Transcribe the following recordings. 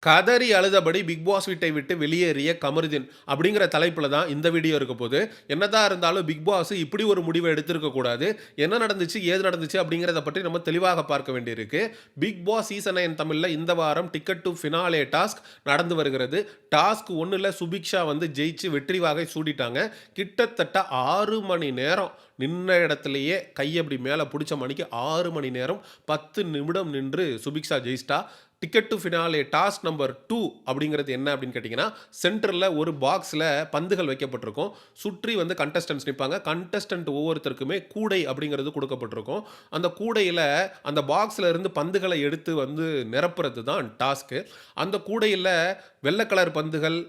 கதறி அழுதபடி big pass வீட்டை விட்டு வெளியேறிய கமருதீன் அப்படிங்கிற தலைப்பில தான் இந்த வீடியோ இருக்க போது. என்னதான் இருந்தாலும் பிக் பாஸ் இப்படி ஒரு முடிவை எடுத்திருக்க கூடாது. என்ன நடந்துச்சு, ஏது நடந்துச்சு அப்படிங்கிறத பற்றி நம்ம தெளிவாக பார்க்க வேண்டியிருக்கு. பிக் பாஸ் சீசன் 9 தமிழ்ல இந்த வாரம் டிக்கெட் டு ஃபினாலே டாஸ்க் நடந்து வருகிறது. டாஸ்க் 1ல சுபிக்ஷா வந்து ஜெயிச்சு வெற்றி வாகை சூடிட்டாங்க. கிட்டத்தட்ட 6 மணி நேரம் நின்ன இடத்திலேயே கையை அப்படி மேலே பிடிச்ச மணிக்கு 6 மணி நேரம் 10 நிமிடம் நின்று சுபிக்ஷா ஜெயிச்சிட்டா. Ticket to finale task number 2 அப்படிங்கிறது என்ன அப்படின்னு கேட்டிங்கன்னா, சென்டரில் ஒரு பாக்ஸில் பந்துகள் வைக்கப்பட்டிருக்கும். சுற்றி வந்து கண்டஸ்டன்ட்ஸ் நிற்பாங்க. கண்டஸ்டன்ட் ஒவ்வொருத்தருக்குமே கூடை அப்படிங்கிறது கொடுக்கப்பட்டிருக்கும். அந்த கூடையில் அந்த பாக்ஸில் இருந்து பந்துகளை எடுத்து வந்து நிரப்புறது தான் டாஸ்க்கு. அந்த கூடையில் வெள்ளை கலர் பந்துகள்,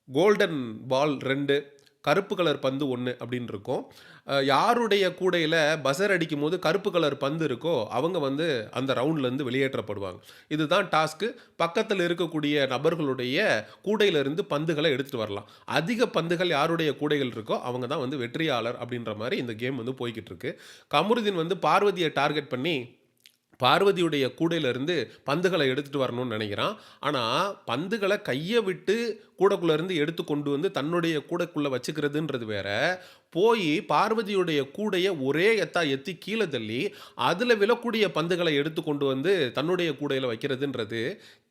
கோல்டன் பால் 2, கருப்பு கலர் பந்து 1 அப்படின்னு இருக்கும். யாருடைய கூடையில் பஸர் அடிக்கும்போது கருப்பு கலர் பந்து இருக்கோ அவங்க வந்து அந்த ரவுண்ட்லேருந்து வெளியேற்றப்படுவாங்க. இதுதான் டாஸ்க்கு. பக்கத்தில் இருக்கக்கூடிய நபர்களுடைய கூடையிலிருந்து பந்துகளை எடுத்துகிட்டு வரலாம். அதிக பந்துகள் யாருடைய கூடைகள் இருக்கோ அவங்க தான் வந்து வெற்றியாளர் அப்படின்ற மாதிரி இந்த கேம் வந்து போய்கிட்டு இருக்கு. கமருதீன் வந்து பார்வதியை டார்கெட் பண்ணி பார்வதியுடைய கூடையிலிருந்து பந்துகளை எடுத்துட்டு வரணும்னு நினைக்கிறான். ஆனால் பந்துகளை கையை விட்டு கூடைக்குள்ளேருந்து எடுத்து கொண்டு வந்து தன்னுடைய கூடைக்குள்ளே வச்சுக்கிறதுன்றது வேற. போய் பார்வதியுடைய கூடையை ஒரே எத்தி கீழே தள்ளி அதில் விழக்கூடிய பந்துகளை எடுத்து கொண்டு வந்து தன்னுடைய கூடையில் வைக்கிறதுன்றது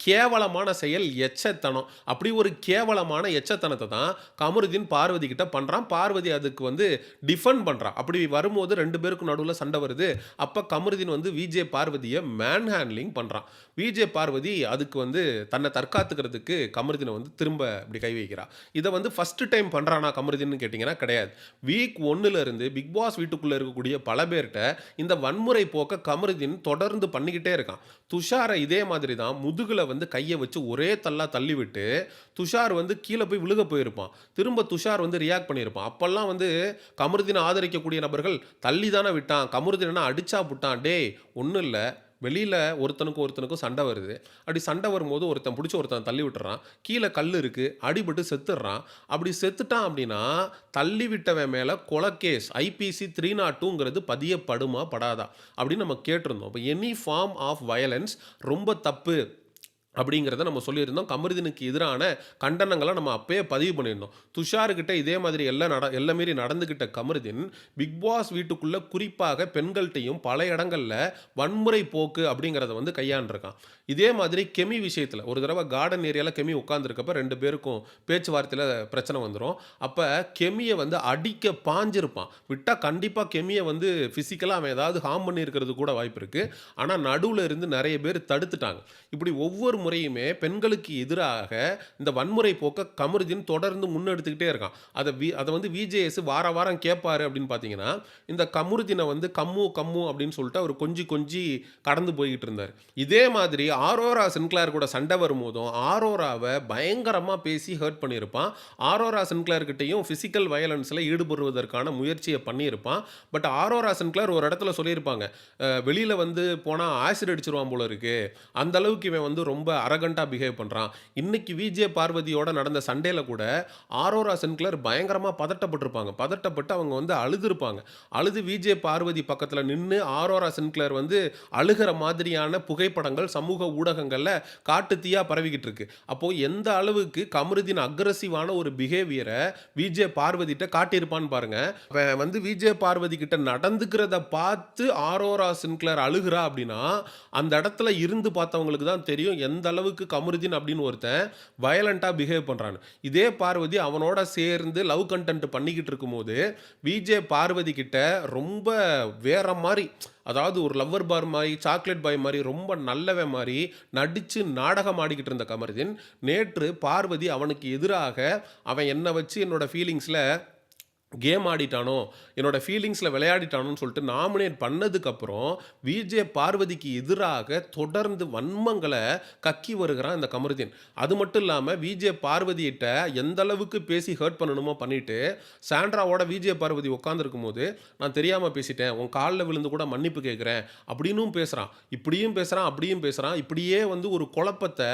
கேவலமான செயல், எச்சத்தனம். அப்படி ஒரு கேவலமான எச்சத்தனத்தை தான் கமருதீன் பார்வதி கிட்ட பண்ணுறான். பார்வதி அதுக்கு வந்து டிஃபெண்ட் பண்ணுறான். அப்படி வரும்போது 2 பேருக்கும் நடுவில் சண்டை வருது. அப்போ கமருதீன் வந்து விஜே பார்வதியை மேன் ஹேண்ட்லிங் பண்ணுறான். விஜே பார்வதி அதுக்கு வந்து தன்னை தற்காத்துக்கிறதுக்கு கமருதீனை வந்து திரும்ப இப்படி கை வைக்கிறா. இதை வந்து ஃபர்ஸ்ட் டைம் பண்ணுறானா கமருதீன்னு கேட்டிங்கன்னா கிடையாது. வீக் 1ல இருந்து பிக் பாஸ் வீட்டுக்குள்ளே இருக்கக்கூடிய பல பேர்கிட்ட இந்த வன்முறை போக்க கமருதீன் தொடர்ந்து பண்ணிக்கிட்டே இருக்கான். துஷாரை இதே மாதிரி தான் முதுகில் வந்து கையை வச்சு ஒரே தள்ளி விட்டு துஷார் வந்து கீழே போய் விழுக போயிருப்பான். திரும்ப துஷார் வந்து ரியாக்ட் பண்ணியிருப்பான். அப்போல்லாம் வந்து கமருதீனை ஆதரிக்கக்கூடிய நபர்கள் தள்ளி தானே விட்டான், கமருதீனை அடிச்சா புட்டான், டே ஒன்றும் இல்லை, வெளியில் ஒருத்தனுக்கும் சண்டை வருது. அப்படி சண்டை வரும்போது ஒருத்தன் பிடிச்சி ஒருத்தன் தள்ளி விட்டுறான். கீழே கல் இருக்குது, அடிபட்டு செத்துடுறான். அப்படி செத்துட்டான் அப்படின்னா தள்ளி விட்டவன் மேலே கொலைகேஸ் IPC 302ங்கிறது பதியப்படுமா படாதா அப்படின்னு நம்ம கேட்டிருந்தோம். இப்போ எனி ஃபார்ம் ஆஃப் வயலன்ஸ் ரொம்ப தப்பு அப்படிங்கிறத நம்ம சொல்லியிருந்தோம். கமருதீனுக்கு எதிரான கண்டனங்களை நம்ம அப்பயே பதிவு பண்ணியிருந்தோம். துஷார்கிட்ட இதே மாதிரி எல்லாம் மீறி நடந்துக்கிட்ட கமருதீன் பிக் பாஸ் வீட்டுக்குள்ளே குறிப்பாக பெண்கள்கிட்டையும் பல இடங்களில் வன்முறை போக்கு அப்படிங்கிறத வந்து கையாண்டிருக்கான். இதே மாதிரி கெமி விஷயத்தில் ஒரு தடவை கார்டன் ஏரியாவில் கெமி உட்காந்துருக்கப்ப 2 பேருக்கும் பேச்சுவார்த்தையில் பிரச்சனை வந்துடும். அப்போ கெமியை வந்து அடிக்க பாஞ்சிருப்பான். விட்டால் கண்டிப்பாக கெமியை வந்து ஃபிசிக்கலாக அவன் ஏதாவது ஹார்ம் பண்ணியிருக்கிறது கூட வாய்ப்பு இருக்குது. ஆனால் நடுவில் இருந்து நிறைய பேர் தடுத்துட்டாங்க. இப்படி ஒவ்வொரு முறையுமே பெண்களுக்கு எதிராக இந்த வன்முறை போக்க கமருதீன் தொடர்ந்து முன்னெடுத்துக்கிட்டே இருக்கான். அதை வந்து விஜேஎஸ் வாரம் கேட்பாரு அப்படின்னு பார்த்தீங்கன்னா, இந்த கமருதீனை வந்து கம்மு அப்படின்னு சொல்லிட்டு அவர் கொஞ்சி கடந்து போய்கிட்டு இருந்தார். இதே மாதிரி ஆரோரா சின்க்ளேர் கூட சண்டை வரும்போதும் ஆரோராவை பயங்கரமாக பேசி ஹர்ட் பண்ணியிருப்பான். ஆரோரா சின்க்ளேர் கிட்டையும் ஃபிசிக்கல் வயலன்ஸில் ஈடுபடுவதற்கான முயற்சியை பண்ணியிருப்பான். பட் ஆரோரா சின்க்ளேர் ஒரு இடத்துல சொல்லியிருப்பாங்க, வெளியில் வந்து போனால் ஆசிட் அடிச்சிருவான் போல இருக்கு, அந்த அளவுக்கு இவன் வந்து ரொம்ப அரகண்டா பிஹேவ் பண்றான். இன்னைக்கு விஜே பார்வதியோட நடந்த சண்டையில கூட ஆரோரா சின்க்ளேர் பயங்கரமா பதட்டப்பட்டு அவங்க வந்து அழுதுருப்பாங்க. அழுது விஜே பார்வதி பக்கத்துல நின்று ஆரோரா சின்க்ளேர் வந்து அழுகிற மாதிரியான புகைப்படங்கள் சமூக ஊடகங்கள்ல காட்டு தீயா பரவிக்கிட்டு இருக்கு. அப்போ எந்த அளவுக்கு கமருதீன் அக்ரெசிவான ஒரு பிஹேவியரை விஜே பார்வதிட்ட காட்டியிருப்பான்னு பாருங்க. வந்து விஜே பார்வதி கிட்ட நடந்துக்கிறத பார்த்து ஆரோரா சின்க்ளேர் அழுகிறா அப்படின்னா அந்த இடத்துல இருந்து பார்த்தவங்களுக்கு தான் தெரியும் எந்த அளவுக்கு கமருதீன் அப்படின்னு ஒருத்தன் வயலண்டாக பிஹேவ் பண்ணுறான்னு. இதே பார்வதி அவனோட சேர்ந்து லவ் கண்டென்ட் பண்ணிக்கிட்டு இருக்கும்போது விஜே பார்வதி கிட்ட ரொம்ப வேற மாதிரி, அதாவது ஒரு லவ்வர் பார் மாதிரி, சாக்லேட் பாய் மாதிரி, ரொம்ப நல்லவன் மாதிரி நடித்து நாடகம் ஆடிக்கிட்டு இருந்த கமருதீன் நேற்று பார்வதி அவனுக்கு எதிராக அவன் என்னை வச்சு என்னோட ஃபீலிங்ஸில் கேம் ஆடிட்டானோ, என்னோட ஃபீலிங்ஸில் விளையாடிட்டானோன்னு சொல்லிட்டு நாமினேட் பண்ணதுக்கப்புறம் விஜே பார்வதிக்கு எதிராக தொடர்ந்து வன்மங்களை கக்கி வருகிறான் இந்த கமருதீன். அது மட்டும் இல்லாமல் விஜே பார்வதியிட்ட எந்த அளவுக்கு பேசி ஹர்ட் பண்ணணுமோ பண்ணிட்டு சாண்ட்ராவோட விஜே பார்வதி உட்காந்துருக்கும் போது நான் தெரியாமல் பேசிட்டேன், உன் காலில் விழுந்து கூட மன்னிப்பு கேட்குறேன் அப்படின்னும் பேசுகிறான். இப்படியும் பேசுகிறான், அப்படியும் பேசுகிறான். இப்படியே வந்து ஒரு குழப்பத்தை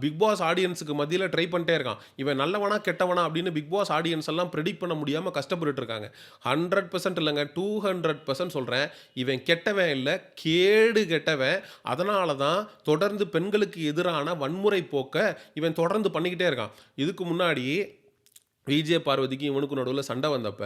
பிக் பாஸ் ஆடியன்ஸுக்கு மத்தியில ட்ரை பண்ணிட்டே இருக்கான். இவன் நல்லவனா, கெட்டவனா அப்படின்னு பிக் பாஸ் ஆடியன்ஸ் எல்லாம் பிரெடிக்ட் பண்ண முடியாம கஷ்டப்பட்டுட்டு இருக்காங்க. 100% இல்லங்க, 200% சொல்றேன். இவன் கெட்டவன் இல்ல, கேடு கெட்டவன். அதனால தான் தொடர்ந்து பெண்களுக்கு எதிரான வன்முறை போக்க இவன் தொடர்ந்து பண்ணிக்கிட்டே இருக்கான். இதுக்கு முன்னாடி விஜே பார்வதிக்கும் இவனுக்கும் நடுவுல சண்டை வந்தப்ப,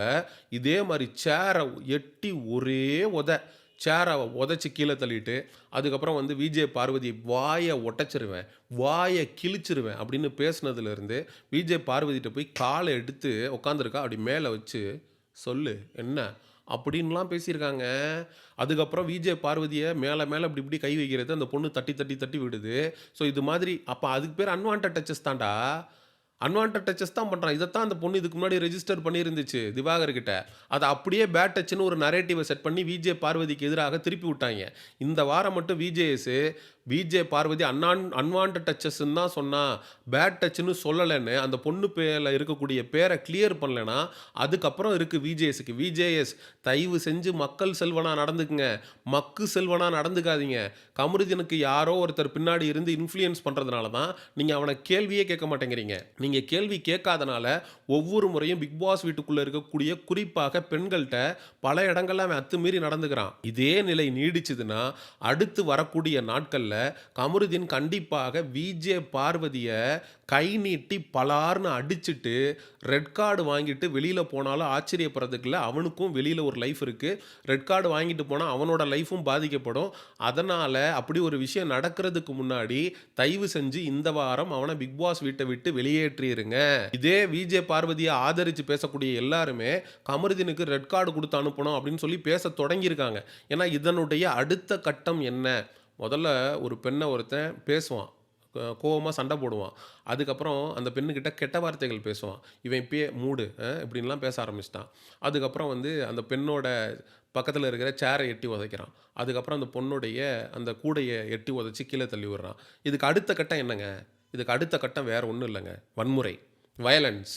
இதே மாரி சேர எட்டி ஒரே உத. சேர உதைச்சு கீழ தள்ளிட்டு, அதுக்கப்புறம் வந்து விஜே பார்வதி வாய ஒட்டச்சிருவேன், வாய கிழிச்சிருவேன் அப்படின்னு பேசினதுலேருந்து, விஜே பார்வதிட்ட போய் கால எடுத்து உட்காந்துருக்கா. அப்படி மேல வச்சு, "சொல்லு என்ன?" அப்படின்லாம் பேசியிருக்காங்க. அதுக்கப்புறம் விஜே பார்வதிய மேல மேல இப்படி இப்படி கை வைக்கிறது, அந்த பொண்ணு தட்டி தட்டி தட்டி விடுது. ஸோ இது மாதிரி அப்ப அதுக்கு பேர் அன்வான்டட் டச்சஸ் தான்டா. அன்வான்டட் டச்சஸ் தான் பண்றான். இதத்தான் அந்த பொண்ணு இதுக்கு முன்னாடி ரெஜிஸ்டர் பண்ணியிருந்துச்சு திவாகர் கிட்ட. அத அப்படியே பேட் டச்சுன்னு ஒரு நரேட்டிவ செட் பண்ணி விஜே பார்வதிக்கு எதிராக திருப்பி விட்டாய்ங்க. இந்த வாரம் மட்டும் விஜேஎஸ் விஜே பார்வதி அன்வான்டட் டச்சஸ்ன்னு தான் சொன்னா. பேட் டச்சுன்னு சொல்லலன்னு அந்த பொண்ணு பேர்ல இருக்கக்கூடிய பேர கிளியர் பண்ணலன்னா, அதுக்கப்புறம் இருக்கு விஜேஎஸ்க்கு. விஜேஎஸ் தயவு செஞ்சு மக்கள் செல்வனா நடந்துக்குங்க. மக்கு செல்வனா நடந்துக்காதீங்க. கமருதீனுக்கு யாரோ ஒருத்தர் பின்னாடி இருந்து இன்ஃப்ளூயன்ஸ் பண்றதுனால தான் நீங்க அவன கேள்வியே கேட்க மாட்டேங்கிறீங்க. நீங்க கேள்வி கேட்காதனால ஒவ்வொரு முறையும் பிக் பாஸ் வீட்டுக்குள்ள இருக்கக்கூடிய குறிப்பாக பெண்கள்ட்ட பல இடங்கள்ல அவன் அத்துமீறி நடந்துக்கிறான். இதே நிலை நீடிச்சதுன்னா அடுத்து வரக்கூடிய நாட்கள்ல கமருதீன் கண்டிப்பாக விஜே பார்வதிய கை நீட்டி பலார்னு அடிச்சுட்டு ரெட் கார்டு வாங்கிட்டு வெளியில போனாலும் ஆச்சரியப்படுறதுக்கு இல்ல. அவனுக்கும் வெளியில ஒரு லைஃப் இருக்கு. ரெட் கார்டு வாங்கிட்டு போனா அவனோட லைஃபும் பாதிக்கப்படும். அதனால அப்படி ஒரு விஷயம் நடக்கிறதுக்கு முன்னாடி தயவு செஞ்சு இந்த வாரம் அவனை பிக் பாஸ் வீட்டை விட்டு வெளியேற்றிருங்க. இதே விஜே பார்வதியை ஆதரிச்சு பேசக்கூடிய எல்லாருமே கமருதீனுக்கு ரெட் கார்டு கொடுத்து அனுப்பணும் அப்படின்னு சொல்லி பேச தொடங்கியிருக்காங்க. ஏன்னா இதனுடைய அடுத்த கட்டம் என்ன? முதல்ல ஒரு பெண்ணை ஒருத்தன் பேசுவான், கோவமா சண்டை போடுவான். அதுக்கப்புறம் அந்த பெண்ணுக்கிட்ட கெட்ட வார்த்தைகள் பேசுவான். இவன் இப்பயே மூடு இப்படின்லாம் பேச ஆரம்பிச்சிட்டான். அதுக்கப்புறம் வந்து அந்த பெண்ணோட பக்கத்தில் இருக்கிற சேரை எட்டி உதைக்கிறான். அதுக்கப்புறம் அந்த பொண்ணுடைய அந்த கூடையை எட்டி உதைச்சி கீழே தள்ளி விடுறான். இதுக்கு அடுத்த கட்டம் என்னங்க? இதுக்கு அடுத்த கட்டம் வேற ஒன்றும் இல்லைங்க, வன்முறை, வயலன்ஸ்.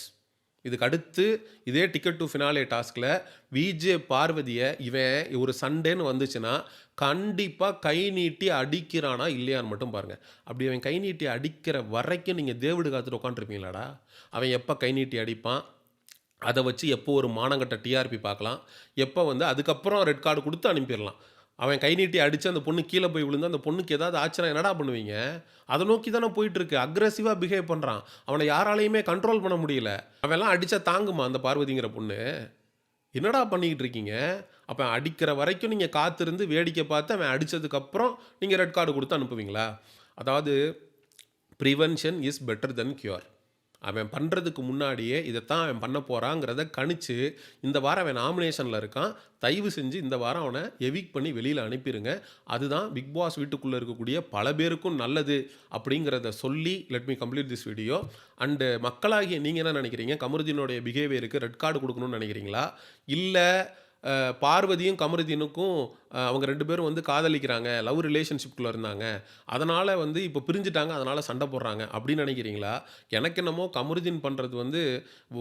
இதுக்கு அடுத்து இதே டிக்கெட் டு ஃபினாலே டாஸ்கில் விஜே பார்வதியை இவன் ஒரு சண்டேன்னு வந்துச்சுன்னா கண்டிப்பாக கை நீட்டி அடிக்கிறானா இல்லையான்னு மட்டும் பாருங்கள். அப்படி அவன் கை நீட்டி அடிக்கிற வரைக்கும் நீங்கள் தேவிடு காத்துட்டு உட்காந்துருப்பீங்களாடா? அவன் எப்போ கை நீட்டி அடிப்பான்? அதை வச்சு எப்போ ஒரு மானங்கட்ட டிஆர்பி பார்க்கலாம், எப்போ வந்து அதுக்கப்புறம் ரெட் கார்டு கொடுத்து அனுப்பிடலாம். அவன் கை நீட்டி அடித்து அந்த பொண்ணு கீழே போய் விழுந்து அந்த பொண்ணுக்கு ஏதாவது ஆச்சுன்னா என்னடா பண்ணுவீங்க? அதை நோக்கி தானே போயிட்டுருக்கு. அக்ரெசிவாக பிஹேவ் பண்ணுறான். அவனை யாராலையுமே கண்ட்ரோல் பண்ண முடியல. அவன்லாம் அடித்தா தாங்குமா அந்த பார்வதிங்கிற பொண்ணு? என்னடா பண்ணிக்கிட்டு இருக்கீங்க? அப்போ அடிக்கிற வரைக்கும் நீங்கள் காத்திருந்து வேடிக்கை பார்த்து அவன் அடித்ததுக்கப்புறம் நீங்கள் ரெட் கார்டு கொடுத்து அனுப்புவீங்களா? அதாவது prevention is better then cure. அவன் பண்ணுறதுக்கு முன்னாடியே இதைத்தான் அவன் பண்ண போகிறாங்கிறத கணிச்சு இந்த வாரம் அவன் நாமினேஷனில் இருக்கான். தயவு செஞ்சு இந்த வாரம் அவனை எவிக் பண்ணி வெளியில் அனுப்பிடுங்க. அதுதான் பிக் பாஸ் வீட்டுக்குள்ளே இருக்கக்கூடிய பல பேருக்கும் நல்லது அப்படிங்கிறத சொல்லி let me complete this video. And மக்களாகிய நீங்கள் என்ன நினைக்கிறீங்க? கமருதீனுடைய பிஹேவியருக்கு ரெட் கார்டு கொடுக்கணும்னு நினைக்கிறீங்களா? இல்லை பார்வதியும் கமருதீனுக்கும் அவங்க 2 பேரும் வந்து காதலிக்கிறாங்க, லவ் ரிலேஷன்ஷிப்குள்ளே இருந்தாங்க, அதனால் வந்து இப்போ பிரிஞ்சுட்டாங்க, அதனால் சண்டை போடுறாங்க அப்படின்னு நினைக்கிறீங்களா? எனக்கு என்னமோ கமருதீன் பண்ணுறது வந்து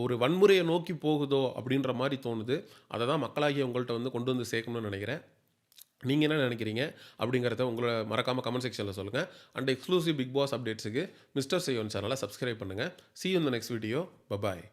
ஒரு வன்முறையை நோக்கி போகுதோ அப்படின்ற மாதிரி தோணுது. அதை தான் மக்களாகிய உங்கள்கிட்ட வந்து கொண்டு வந்து சேர்க்கணும்னு நினைக்கிறேன். நீங்கள் என்ன நினைக்கிறீங்க அப்படிங்கிறத உங்களை மறக்காமல் கமெண்ட் செக்ஷனில் சொல்லுங்கள். அண்ட் எக்ஸ்க்ளூசிவ் பிக் பாஸ் அப்டேட்ஸுக்கு மிஸ்டர் செய்யோன் சேனலை சப்ஸ்கிரைப் பண்ணுங்கள். See you in the next video. Bye bye.